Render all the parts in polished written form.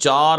4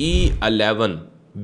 E-11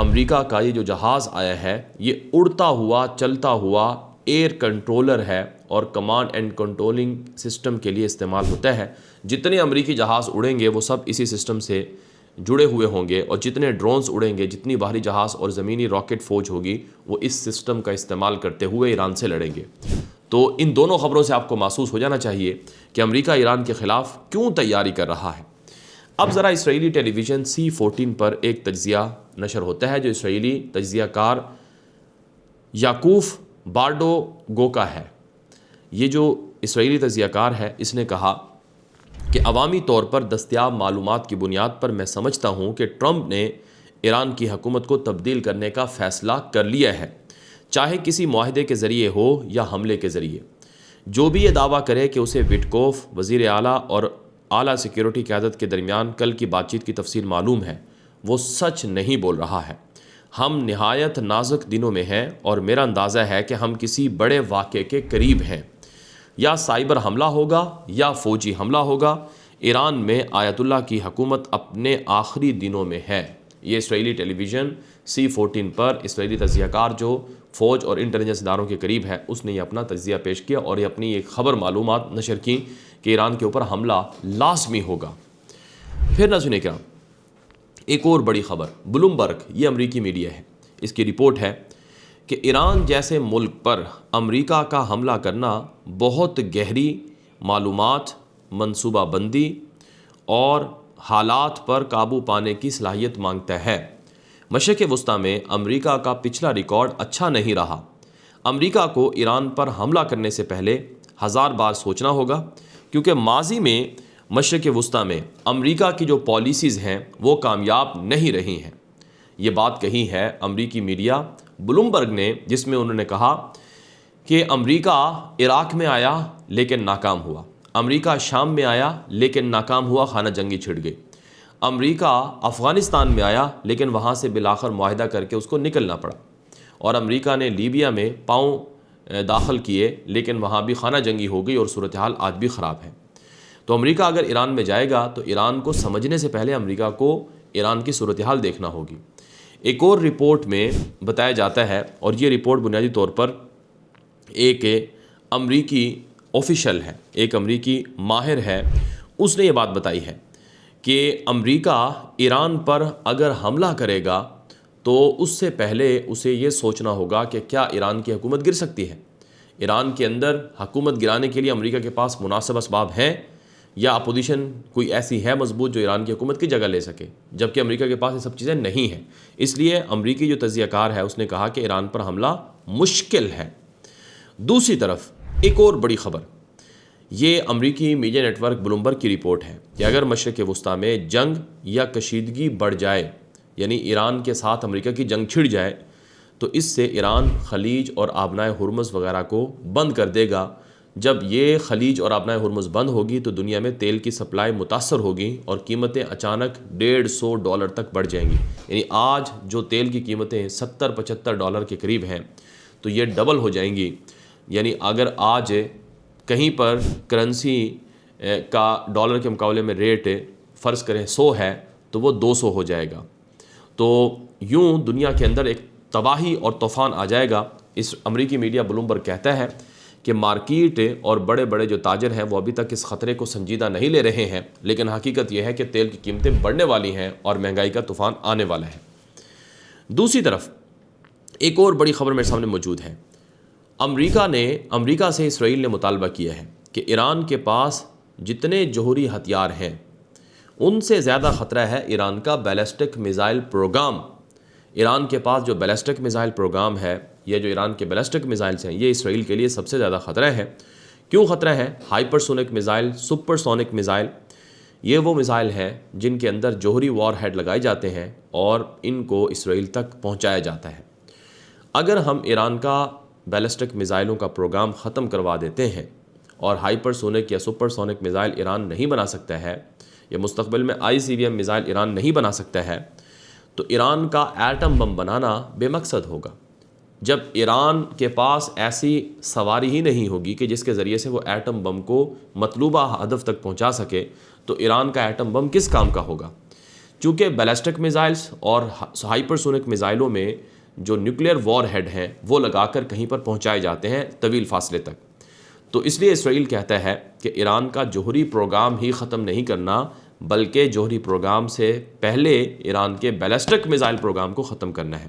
امریکہ کا یہ جو جہاز آیا ہے یہ اڑتا ہوا چلتا ہوا ایئر کنٹرولر ہے اور کمانڈ اینڈ کنٹرولنگ سسٹم کے لیے استعمال ہوتا ہے. جتنے امریکی جہاز اڑیں گے وہ سب اسی سسٹم سے جڑے ہوئے ہوں گے، اور جتنے ڈرونز اڑیں گے، جتنی باہری جہاز اور زمینی راکٹ فوج ہوگی، وہ اس سسٹم کا استعمال کرتے ہوئے ایران سے لڑیں گے. تو ان دونوں خبروں سے آپ کو محسوس ہو جانا چاہیے کہ امریکہ ایران کے خلاف کیوں تیاری کر رہا ہے. اب ذرا اسرائیلی ٹیلی ویژن C14 پر ایک تجزیہ نشر ہوتا ہے جو اسرائیلی تجزیہ کار یعقوف بارڈوگو کا ہے. یہ جو اسرائیلی تجزیہ کار ہے اس نے کہا کہ عوامی طور پر دستیاب معلومات کی بنیاد پر میں سمجھتا ہوں کہ ٹرمپ نے ایران کی حکومت کو تبدیل کرنے کا فیصلہ کر لیا ہے، چاہے کسی معاہدے کے ذریعے ہو یا حملے کے ذریعے. جو بھی یہ دعویٰ کرے کہ اسے وٹکوف وزیر اعلیٰ اور اعلیٰ سیکیورٹی قیادت کے درمیان کل کی بات چیت کی تفصیل معلوم ہے، وہ سچ نہیں بول رہا ہے. ہم نہایت نازک دنوں میں ہیں اور میرا اندازہ ہے کہ ہم کسی بڑے واقعے کے قریب ہیں. یا سائبر حملہ ہوگا یا فوجی حملہ ہوگا. ایران میں آیت اللہ کی حکومت اپنے آخری دنوں میں ہے. یہ اسرائیلی ٹیلی ویژن C14 پر اسرائیلی تجزیہ کار جو فوج اور انٹیلیجنس اداروں کے قریب ہے اس نے یہ اپنا تجزیہ پیش کیا اور یہ اپنی ایک خبر معلومات نشر کی کہ ایران کے اوپر حملہ لازمی ہوگا. پھر ناظرین کرام ایک اور بڑی خبر، بلومبرگ یہ امریکی میڈیا ہے، اس کی رپورٹ ہے کہ ایران جیسے ملک پر امریکہ کا حملہ کرنا بہت گہری معلومات، منصوبہ بندی اور حالات پر قابو پانے کی صلاحیت مانگتا ہے. مشرق وسطیٰ میں امریکہ کا پچھلا ریکارڈ اچھا نہیں رہا. امریکہ کو ایران پر حملہ کرنے سے پہلے 1000 بار سوچنا ہوگا، کیونکہ ماضی میں مشرق وسطیٰ میں امریکہ کی جو پالیسیز ہیں وہ کامیاب نہیں رہی ہیں. یہ بات کہی ہے امریکی میڈیا بلومبرگ نے، جس میں انہوں نے کہا کہ امریکہ عراق میں آیا لیکن ناکام ہوا، امریکہ شام میں آیا لیکن ناکام ہوا، خانہ جنگی چھڑ گئی. امریکہ افغانستان میں آیا لیکن وہاں سے بالآخر معاہدہ کر کے اس کو نکلنا پڑا، اور امریکہ نے لیبیا میں پاؤں داخل کیے لیکن وہاں بھی خانہ جنگی ہو گئی اور صورتحال آج بھی خراب ہے. تو امریکہ اگر ایران میں جائے گا تو ایران کو سمجھنے سے پہلے امریکہ کو ایران کی صورتحال دیکھنا ہوگی. ایک اور رپورٹ میں بتایا جاتا ہے، اور یہ رپورٹ بنیادی طور پر ایک امریکی آفیشل ہے، ایک امریکی ماہر ہے، اس نے یہ بات بتائی ہے کہ امریکہ ایران پر اگر حملہ کرے گا تو اس سے پہلے اسے یہ سوچنا ہوگا کہ کیا ایران کی حکومت گر سکتی ہے. ایران کے اندر حکومت گرانے کے لیے امریکہ کے پاس مناسب اسباب ہیں، یا اپوزیشن کوئی ایسی ہے مضبوط جو ایران کی حکومت کی جگہ لے سکے، جبکہ امریکہ کے پاس یہ سب چیزیں نہیں ہیں. اس لیے امریکی جو تجزیہ کار ہے اس نے کہا کہ ایران پر حملہ مشکل ہے. دوسری طرف ایک اور بڑی خبر، یہ امریکی میڈیا نیٹ ورک بلومبرگ کی رپورٹ ہے کہ اگر مشرق وسطیٰ میں جنگ یا کشیدگی بڑھ جائے، یعنی ایران کے ساتھ امریکہ کی جنگ چھڑ جائے، تو اس سے ایران خلیج اور آبنائے ہرمز وغیرہ کو بند کر دے گا. جب یہ خلیج اور آبنائے ہرمز بند ہوگی تو دنیا میں تیل کی سپلائی متاثر ہوگی اور قیمتیں اچانک $150 تک بڑھ جائیں گی. یعنی آج جو تیل کی قیمتیں $70-75 کے قریب ہیں تو یہ ڈبل ہو جائیں گی. یعنی اگر آج کہیں پر کرنسی کا ڈالر کے مقابلے میں ریٹ فرض کریں 100 ہے تو وہ 200 ہو جائے گا. تو یوں دنیا کے اندر ایک تباہی اور طوفان آ جائے گا. اس امریکی میڈیا بلومبرگ کہتا ہے کہ مارکیٹ اور بڑے بڑے جو تاجر ہیں وہ ابھی تک اس خطرے کو سنجیدہ نہیں لے رہے ہیں، لیکن حقیقت یہ ہے کہ تیل کی قیمتیں بڑھنے والی ہیں اور مہنگائی کا طوفان آنے والا ہے. دوسری طرف ایک اور بڑی خبر میرے سامنے موجود ہے. امریکہ سے اسرائیل نے مطالبہ کیا ہے کہ ایران کے پاس جتنے جوہری ہتھیار ہیں ان سے زیادہ خطرہ ہے ایران کا بیلسٹک میزائل پروگرام. ایران کے پاس جو بیلسٹک میزائل پروگرام ہے، یہ جو ایران کے بیلسٹک میزائلز ہیں، یہ اسرائیل کے لیے سب سے زیادہ خطرہ ہے. کیوں خطرہ ہے؟ Hyper sonic missile, super sonic missile, یہ وہ میزائل ہیں جن کے اندر جوہری وار ہیڈ لگائے جاتے ہیں اور ان کو اسرائیل تک پہنچایا جاتا ہے. اگر ہم ایران کا بیلسٹک میزائلوں کا پروگرام ختم کروا دیتے ہیں اور ہائپر سونک یا سپر سونک میزائل ایران نہیں بنا سکتا ہے، یا مستقبل میں ICBM میزائل ایران نہیں بنا سکتا ہے، تو ایران کا ایٹم بم بنانا بے مقصد ہوگا. جب ایران کے پاس ایسی سواری ہی نہیں ہوگی کہ جس کے ذریعے سے وہ ایٹم بم کو مطلوبہ ہدف تک پہنچا سکے، تو ایران کا ایٹم بم کس کام کا ہوگا؟ چونکہ بیلسٹک میزائلز اور ہائپرسونک میزائلوں میں جو نیوکلیئر وار ہیڈ ہیں وہ لگا کر کہیں پر پہنچائے جاتے ہیں طویل فاصلے تک، تو اس لیے اسرائیل کہتا ہے کہ ایران کا جوہری پروگرام ہی ختم نہیں کرنا، بلکہ جوہری پروگرام سے پہلے ایران کے بیلسٹک میزائل پروگرام کو ختم کرنا ہے۔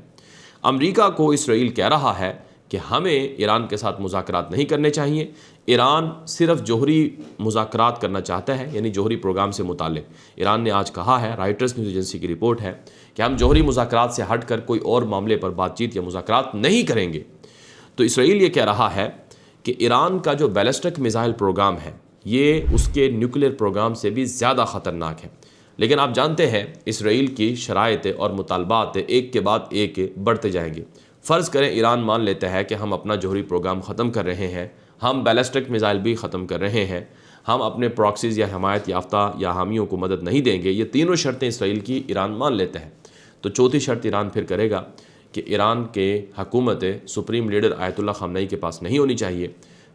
امریکہ کو اسرائیل کہہ رہا ہے کہ ہمیں ایران کے ساتھ مذاکرات نہیں کرنے چاہیے، ایران صرف جوہری مذاکرات کرنا چاہتا ہے، یعنی جوہری پروگرام سے متعلق۔ ایران نے آج کہا ہے، رائٹرز نیوز ایجنسی کی رپورٹ ہے، کہ ہم جوہری مذاکرات سے ہٹ کر کوئی اور معاملے پر بات چیت یا مذاکرات نہیں کریں گے۔ تو اسرائیل یہ کہہ رہا ہے کہ ایران کا جو بیلسٹک میزائل پروگرام ہے یہ اس کے نیوکلیئر پروگرام سے بھی زیادہ خطرناک ہے، لیکن آپ جانتے ہیں اسرائیل کی شرائط اور مطالبات ایک کے بعد ایک بڑھتے جائیں گے۔ فرض کریں ایران مان لیتا ہے کہ ہم اپنا جوہری پروگرام ختم کر رہے ہیں، ہم بیلسٹک میزائل بھی ختم کر رہے ہیں، ہم اپنے پراکسیز یا حمایت یافتہ یا حامیوں کو مدد نہیں دیں گے، یہ تینوں شرطیں اسرائیل کی ایران مان لیتا ہے، تو چوتھی شرط ایران پھر کرے گا کہ ایران کے حکومت سپریم لیڈر آیت اللہ خامنئی کے پاس نہیں ہونی چاہیے۔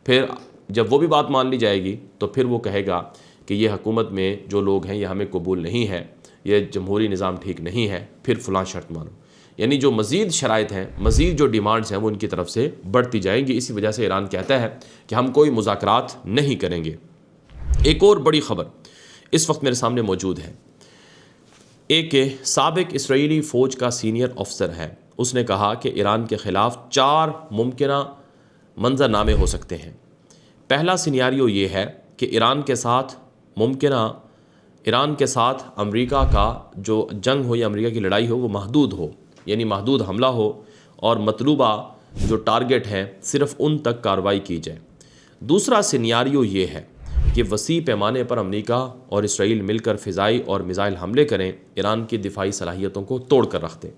پھر جب وہ بھی بات مان لی جائے گی تو پھر وہ کہے گا کہ یہ حکومت میں جو لوگ ہیں یہ ہمیں قبول نہیں ہے، یہ جمہوری نظام ٹھیک نہیں ہے، پھر فلاں شرط مانو۔ یعنی جو مزید شرائط ہیں، مزید جو ڈیمانڈز ہیں وہ ان کی طرف سے بڑھتی جائیں گی۔ اسی وجہ سے ایران کہتا ہے کہ ہم کوئی مذاکرات نہیں کریں گے۔ ایک اور بڑی خبر اس وقت میرے سامنے موجود ہے۔ ایک سابق اسرائیلی فوج کا سینئر افسر ہے، اس نے کہا کہ ایران کے خلاف 4 ممکنہ منظرنامے ہو سکتے ہیں۔ پہلا سینیاریو یہ ہے کہ ایران کے ساتھ امریکہ کا جو جنگ ہو یا امریکہ کی لڑائی ہو وہ محدود ہو، یعنی محدود حملہ ہو، اور مطلوبہ جو ٹارگٹ ہیں صرف ان تک کارروائی کی جائے۔ دوسرا سینیاریو یہ ہے کہ وسیع پیمانے پر امریکہ اور اسرائیل مل کر فضائی اور میزائل حملے کریں، ایران کی دفاعی صلاحیتوں کو توڑ کر رکھ دیں۔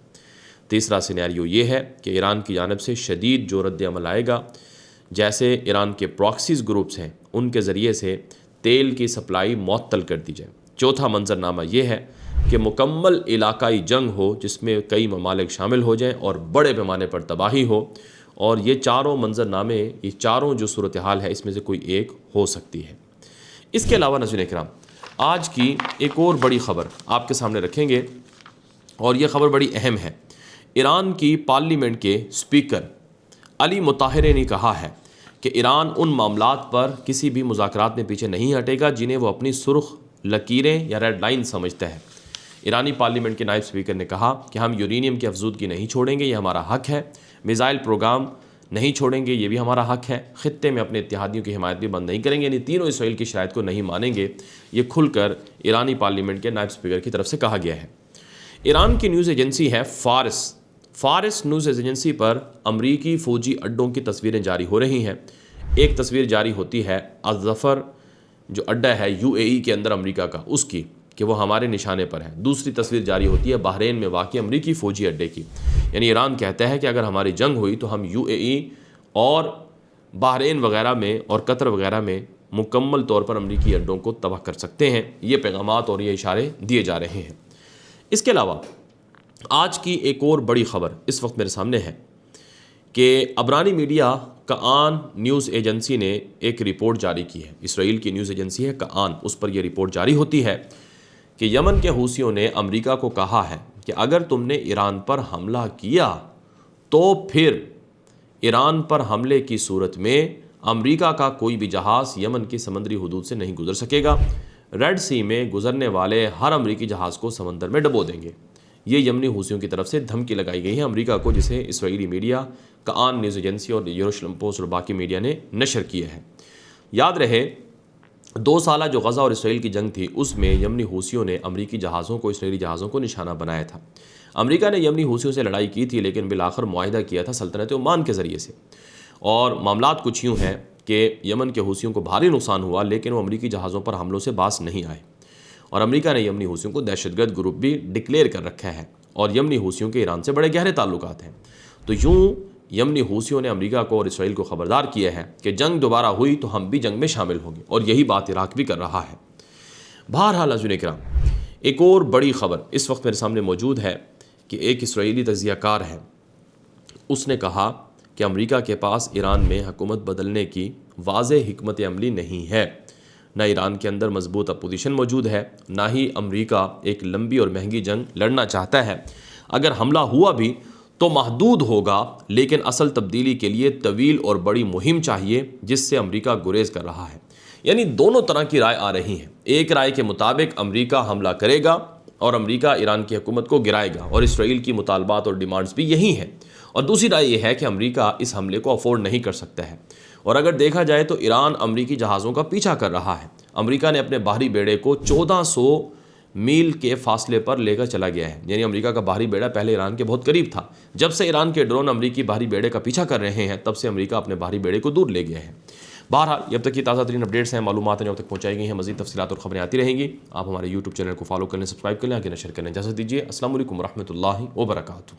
تیسرا سینیاریو یہ ہے کہ ایران کی جانب سے شدید جو رد عمل آئے گا، جیسے ایران کے پراکسیز گروپس ہیں ان کے ذریعے سے تیل کی سپلائی معطل کر دی جائے۔ چوتھا منظرنامہ یہ ہے کہ مکمل علاقائی جنگ ہو جس میں کئی ممالک شامل ہو جائیں اور بڑے پیمانے پر تباہی ہو، اور یہ چاروں منظرنامے، یہ چاروں جو صورتحال ہے اس میں سے کوئی ایک ہو سکتی ہے۔ اس کے علاوہ ناظرین اکرام، آج کی ایک اور بڑی خبر آپ کے سامنے رکھیں گے، اور یہ خبر بڑی اہم ہے۔ ایران کی پارلیمنٹ کے اسپیکر علی مطہری نے کہا ہے کہ ایران ان معاملات پر کسی بھی مذاکرات میں پیچھے نہیں ہٹے گا جنہیں وہ اپنی سرخ لکیریں یا ریڈ لائن سمجھتا ہے۔ ایرانی پارلیمنٹ کے نائب اسپیکر نے کہا کہ ہم یورینیم کی افزودگی نہیں چھوڑیں گے، یہ ہمارا حق ہے، میزائل پروگرام نہیں چھوڑیں گے، یہ بھی ہمارا حق ہے، خطے میں اپنے اتحادیوں کی حمایت بھی بند نہیں کریں گے، یعنی تینوں اسرائیل کی شرائط کو نہیں مانیں گے۔ یہ کھل کر ایرانی پارلیمنٹ کے نائب اسپیکر کی طرف سے کہا گیا ہے۔ ایران کی نیوز ایجنسی ہے فارس نیوز ایجنسی پر امریکی فوجی اڈوں کی تصویریں جاری ہو رہی ہیں۔ ایک تصویر جاری ہوتی ہے الظفر جو اڈا ہے UAE کے اندر امریکہ کا، اس کی، کہ وہ ہمارے نشانے پر ہے۔ دوسری تصویر جاری ہوتی ہے بحرین میں واقع امریکی فوجی اڈے کی، یعنی ایران کہتا ہے کہ اگر ہماری جنگ ہوئی تو ہم UAE اور بحرین وغیرہ میں اور قطر وغیرہ میں مکمل طور پر امریکی اڈوں کو تباہ کر سکتے ہیں۔ یہ پیغامات اور یہ اشارے دیے جا رہے ہیں۔ اس کے علاوہ آج کی ایک اور بڑی خبر اس وقت میرے سامنے ہے کہ عبرانی میڈیا کعان نیوز ایجنسی نے ایک رپورٹ جاری کی ہے۔ اسرائیل کی نیوز ایجنسی ہے کعان، اس پر یہ رپورٹ جاری ہوتی ہے کہ یمن کے حوثیوں نے امریکہ کو کہا ہے کہ اگر تم نے ایران پر حملہ کیا تو پھر ایران پر حملے کی صورت میں امریکہ کا کوئی بھی جہاز یمن کی سمندری حدود سے نہیں گزر سکے گا، ریڈ سی میں گزرنے والے ہر امریکی جہاز کو سمندر میں ڈبو دیں گے۔ یہ یمنی حوثیوں کی طرف سے دھمکی لگائی گئی ہے امریکہ کو، جسے اسرائیلی میڈیا کعان نیوز ایجنسی اور یروشلم پوسٹ اور باقی میڈیا نے نشر کیا ہے۔ یاد رہے 2 سالہ جو غزہ اور اسرائیل کی جنگ تھی اس میں یمنی حوثیوں نے امریکی جہازوں کو، اسرائیلی جہازوں کو نشانہ بنایا تھا۔ امریکہ نے یمنی حوثیوں سے لڑائی کی تھی، لیکن بالآخر معاہدہ کیا تھا سلطنت عمان کے ذریعے سے، اور معاملات کچھ یوں ہیں کہ یمن کے حوثیوں کو بھاری نقصان ہوا، لیکن وہ امریکی جہازوں پر حملوں سے باز نہیں آئے، اور امریکہ نے یمنی حوثیوں کو دہشت گرد گروپ بھی ڈکلیئر کر رکھا ہے، اور یمنی حوثیوں کے ایران سے بڑے گہرے تعلقات ہیں۔ تو یوں یمنی حوثیوں نے امریکہ کو اور اسرائیل کو خبردار کیا ہے کہ جنگ دوبارہ ہوئی تو ہم بھی جنگ میں شامل ہوں گے، اور یہی بات عراق بھی کر رہا ہے۔ بہرحال ناظرین اکرام، ایک اور بڑی خبر اس وقت میرے سامنے موجود ہے کہ ایک اسرائیلی تجزیہ کار ہے، اس نے کہا کہ امریکہ کے پاس ایران میں حکومت بدلنے کی واضح حکمت عملی نہیں ہے، نہ ایران کے اندر مضبوط اپوزیشن موجود ہے، نہ ہی امریکہ ایک لمبی اور مہنگی جنگ لڑنا چاہتا ہے۔ اگر حملہ ہوا بھی تو محدود ہوگا، لیکن اصل تبدیلی کے لیے طویل اور بڑی مہم چاہیے جس سے امریکہ گریز کر رہا ہے۔ یعنی دونوں طرح کی رائے آ رہی ہیں۔ ایک رائے کے مطابق امریکہ حملہ کرے گا اور امریکہ ایران کی حکومت کو گرائے گا، اور اسرائیل کی مطالبات اور ڈیمانڈز بھی یہی ہیں۔ اور دوسری رائے یہ ہے کہ امریکہ اس حملے کو افورڈ نہیں کر سکتا ہے، اور اگر دیکھا جائے تو ایران امریکی جہازوں کا پیچھا کر رہا ہے۔ امریکہ نے اپنے باہری بیڑے کو 1400 میل کے فاصلے پر لے کر چلا گیا ہے، یعنی امریکہ کا باہری بیڑا پہلے ایران کے بہت قریب تھا۔ جب سے ایران کے ڈرون امریکی باہری بیڑے کا پیچھا کر رہے ہیں، تب سے امریکہ اپنے باہری بیڑے کو دور لے گیا ہے۔ بہرحال یہ اب تک کی تازہ ترین اپڈیٹس ہیں، معلومات ہیں جو اب تک پہنچائی گئی ہیں۔ مزید تفصیلات اور خبریں آتی رہیں گی۔ آپ ہمارے یوٹیوب چینل کو فالو کریں، سبسکرائب کریں، آگے نشر کریں۔ اجازت دیجیے، السلام علیکم ورحمۃ اللہ وبرکاتہ۔